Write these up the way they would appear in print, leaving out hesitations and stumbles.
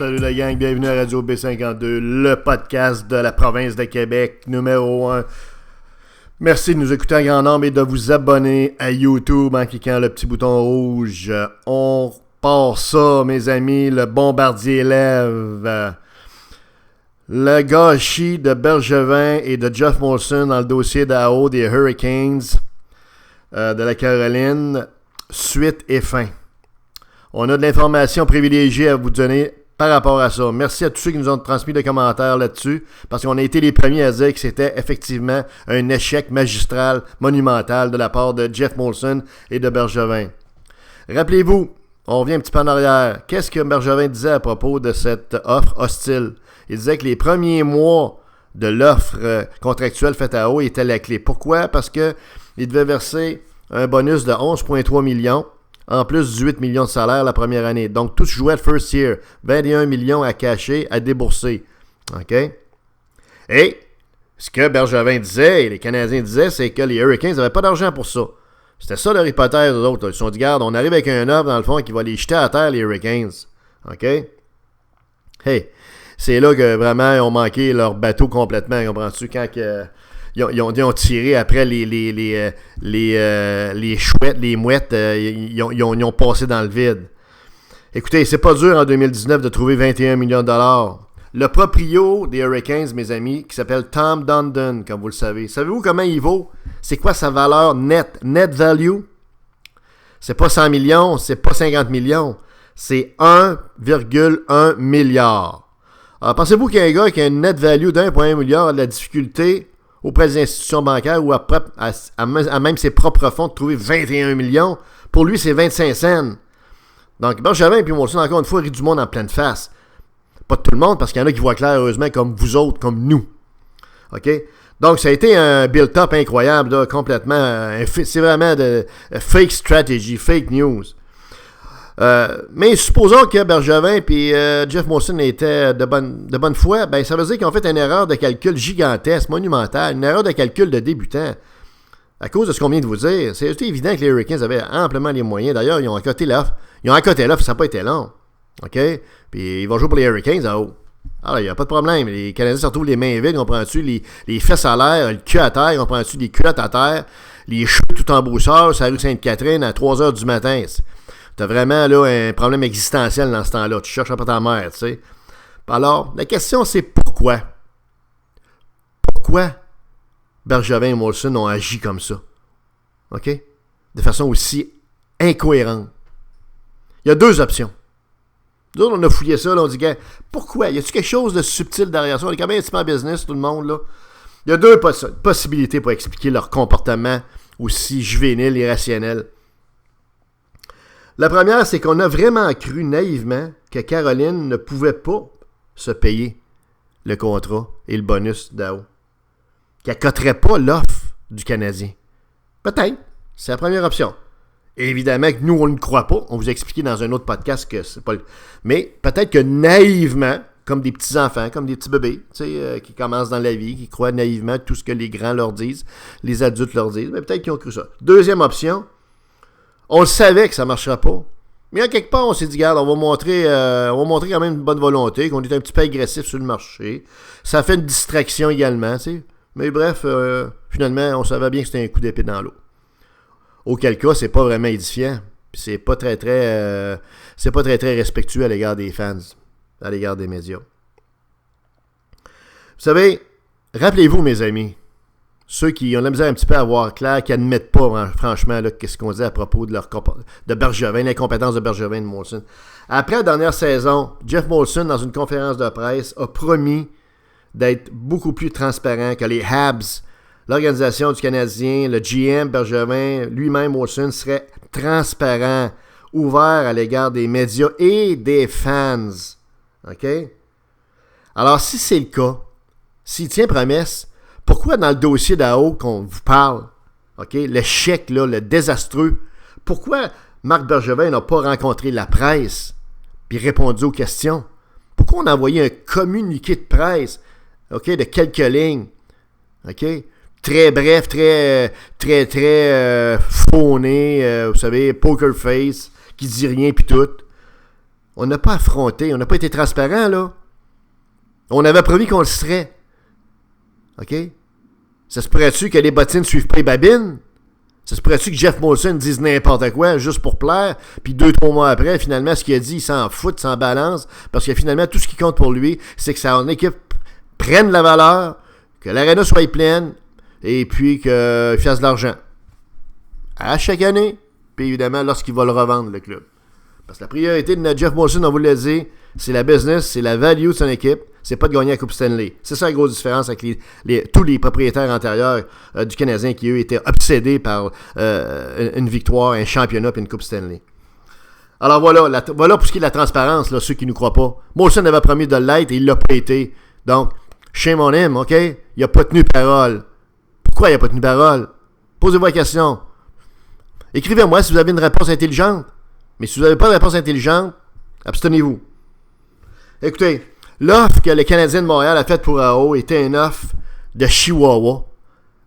Salut la gang, bienvenue à Radio B52, le podcast de la province de Québec, numéro 1. Merci de nous écouter en grand nombre et de vous abonner à YouTube en cliquant le petit bouton rouge. On part ça, mes amis, le bombardier lève. Le gâchis de Bergevin et de Jeff Molson dans le dossier d'AO des Hurricanes de la Caroline, suite et fin. On a de l'information privilégiée à vous donner par rapport à ça. Merci à tous ceux qui nous ont transmis des commentaires là-dessus, parce qu'on a été les premiers à dire que c'était effectivement un échec magistral, monumental de la part de Jeff Molson et de Bergevin. Rappelez-vous, on revient un petit peu en arrière. Qu'est-ce que Bergevin disait à propos de cette offre hostile? Il disait que les premiers mois de l'offre contractuelle faite à haut étaient la clé. Pourquoi? Parce qu'il devait verser un bonus de 11,3 millions, en plus 18 millions de salaire la première année. Donc, tout se jouait le first year. 21 millions à cacher, à débourser. OK? Et ce que Bergevin disait, et les Canadiens disaient, c'est que les Hurricanes n'avaient pas d'argent pour ça. C'était ça leur hypothèse, eux autres. Ils se sont dit, regarde, on arrive avec un offre, dans le fond, qui va les jeter à terre, les Hurricanes. OK? Hey, c'est là que vraiment, ils ont manqué leur bateau complètement. Comprends-tu? Quand ils ont tiré après les chouettes, les mouettes, ils ont passé dans le vide. Écoutez, c'est pas dur en 2019 de trouver 21 millions de dollars. Le proprio des Hurricanes, mes amis, qui s'appelle Tom Dundon, comme vous le savez. Savez-vous comment il vaut? C'est quoi sa valeur net value? C'est pas 100 millions, c'est pas 50 millions. C'est 1,1 milliard. Alors, pensez-vous qu'un gars qui a une net value d'1,1 milliard a de la difficulté auprès des institutions bancaires ou à même ses propres fonds de trouver 21 millions? Pour lui, c'est 25 cents. Donc, Bergevin et puis Molson, encore une fois, rit du monde en pleine face. Pas de tout le monde, parce qu'il y en a qui voient clair, heureusement, comme vous autres, comme nous. OK? Donc, ça a été un build-up incroyable, là, complètement. C'est vraiment de fake strategy, fake news. Mais supposons que Bergevin et Jeff Molson étaient de bonne foi, ben ça veut dire qu'ils ont fait une erreur de calcul gigantesque, monumentale, une erreur de calcul de débutant. À cause de ce qu'on vient de vous dire, c'est évident que les Hurricanes avaient amplement les moyens. D'ailleurs, ils ont accoté l'offre. Ça n'a pas été long. OK? Puis ils vont jouer pour les Hurricanes en haut. Alors, il n'y a pas de problème. Les Canadiens se retrouvent les mains vides, comprends-tu? Les fesses à l'air, le cul à terre, comprends-tu? Les culottes à terre, les cheveux tout en broussard sur la rue Sainte-Catherine à 3 h du matin. T'as vraiment là un problème existentiel dans ce temps-là. Tu cherches après ta mère, tu sais. Alors, la question, c'est pourquoi? Pourquoi Bergevin et Molson ont agi comme ça? OK? De façon aussi incohérente. Il y a deux options. Nous autres, on a fouillé ça, là, on dit, pourquoi? Y a-t-il quelque chose de subtil derrière ça? On est quand même un petit peu en business, tout le monde, là. Il y a deux possibilités pour expliquer leur comportement aussi juvénile et irrationnel. La première, c'est qu'on a vraiment cru naïvement que Caroline ne pouvait pas se payer le contrat et le bonus d'AO. Qu'elle ne coterait pas l'offre du Canadien. Peut-être. C'est la première option. Et évidemment que nous, on ne croit pas. On vous a expliqué dans un autre podcast que c'est pas le... Mais peut-être que naïvement, comme des petits-enfants, comme des petits bébés, tu sais, qui commencent dans la vie, qui croient naïvement tout ce que les grands leur disent, les adultes leur disent, mais peut-être qu'ils ont cru ça. Deuxième option, on le savait que ça ne marchera pas. Mais à quelque part, on s'est dit, regarde, on va montrer quand même une bonne volonté, qu'on est un petit peu agressif sur le marché. Ça fait une distraction également, tu sais. Mais bref, finalement, on savait bien que c'était un coup d'épée dans l'eau. Auquel cas, c'est pas vraiment édifiant. Puis c'est pas très respectueux à l'égard des fans, à l'égard des médias. Vous savez, rappelez-vous, mes amis, ceux qui ont la misère un petit peu à voir clair, qui n'admettent pas, franchement, là, qu'est-ce qu'on dit à propos de Bergevin, l'incompétence de Bergevin et de Molson. Après la dernière saison, Jeff Molson, dans une conférence de presse, a promis d'être beaucoup plus transparent que les Habs, l'organisation du Canadien, le GM Bergevin, lui-même Molson, serait transparent, ouvert à l'égard des médias et des fans. OK? Alors, si c'est le cas, s'il tient promesse, pourquoi dans le dossier d'AO qu'on vous parle, OK, l'échec, là, le désastreux, pourquoi Marc Bergevin n'a pas rencontré la presse puis répondu aux questions? Pourquoi on a envoyé un communiqué de presse, OK, de quelques lignes, OK, très bref, très phoné, vous savez, poker face, qui dit rien puis tout. On n'a pas affronté, on n'a pas été transparent, là. On avait promis qu'on le serait. OK? Ça se pourrait-tu que les bottines ne suivent pas les babines? Ça se pourrait-tu que Jeff Molson dise n'importe quoi juste pour plaire, puis 2-3 mois après, finalement, ce qu'il a dit, il s'en fout, il s'en balance, parce que finalement, tout ce qui compte pour lui, c'est que son équipe prenne la valeur, que l'aréna soit pleine, et puis qu'il fasse de l'argent. À chaque année, puis évidemment, lorsqu'il va le revendre, le club. Parce que la priorité de Jeff Molson, on vous l'a dit, c'est la business, c'est la value de son équipe, c'est pas de gagner la Coupe Stanley. C'est ça la grosse différence avec tous les propriétaires antérieurs du Canadien qui, eux, étaient obsédés par une victoire, un championnat et une Coupe Stanley. Alors voilà pour ce qui est de la transparence, là, ceux qui ne nous croient pas. Molson avait promis de l'être et il l'a pas été. Donc, shame on him, OK? Il n'a pas tenu parole. Pourquoi il n'a pas tenu parole? Posez-vous la question. Écrivez-moi si vous avez une réponse intelligente. Mais si vous n'avez pas de réponse intelligente, abstenez-vous. Écoutez, l'offre que le Canadien de Montréal a faite pour AO était une offre de Chihuahua,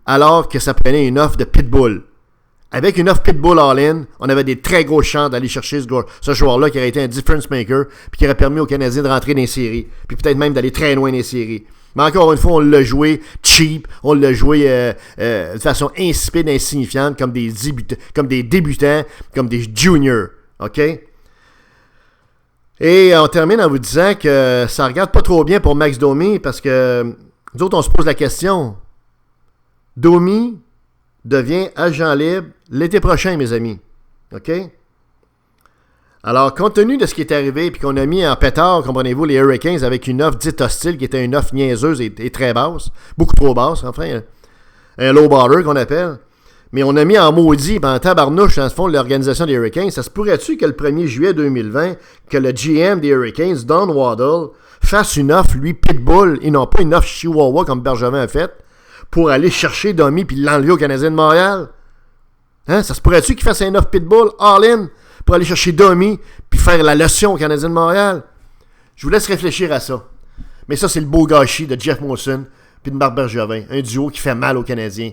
alors que ça prenait une offre de Pitbull. Avec une offre Pitbull all-in, on avait des très grosses chances d'aller chercher ce joueur-là qui aurait été un difference maker, puis qui aurait permis aux Canadiens de rentrer dans les séries, puis peut-être même d'aller très loin dans les séries. Mais encore une fois, on l'a joué cheap, on l'a joué de façon insipide, insignifiante, comme des débutants, comme des juniors. OK? Et on termine en vous disant que ça regarde pas trop bien pour Max Domi parce que nous autres, on se pose la question. Domi devient agent libre l'été prochain, mes amis. OK? Alors, compte tenu de ce qui est arrivé puis qu'on a mis en pétard, comprenez-vous, les Hurricanes avec une offre dite hostile qui était une offre niaiseuse et très basse, beaucoup trop basse, enfin, un low border qu'on appelle. Mais on a mis en maudit, en tabarnouche, dans le fond, l'organisation des Hurricanes. Ça se pourrait-tu que le 1er juillet 2020, que le GM des Hurricanes, Don Waddell, fasse une offre, lui, Pitbull, et non pas une offre Chihuahua comme Bergevin a fait, pour aller chercher Domi puis l'enlever au Canadien de Montréal? Hein? Ça se pourrait-tu qu'il fasse une offre Pitbull, all-in, pour aller chercher Domi puis faire la leçon au Canadien de Montréal? Je vous laisse réfléchir à ça. Mais ça, c'est le beau gâchis de Jeff Molson puis de Marc Bergevin. Un duo qui fait mal aux Canadiens.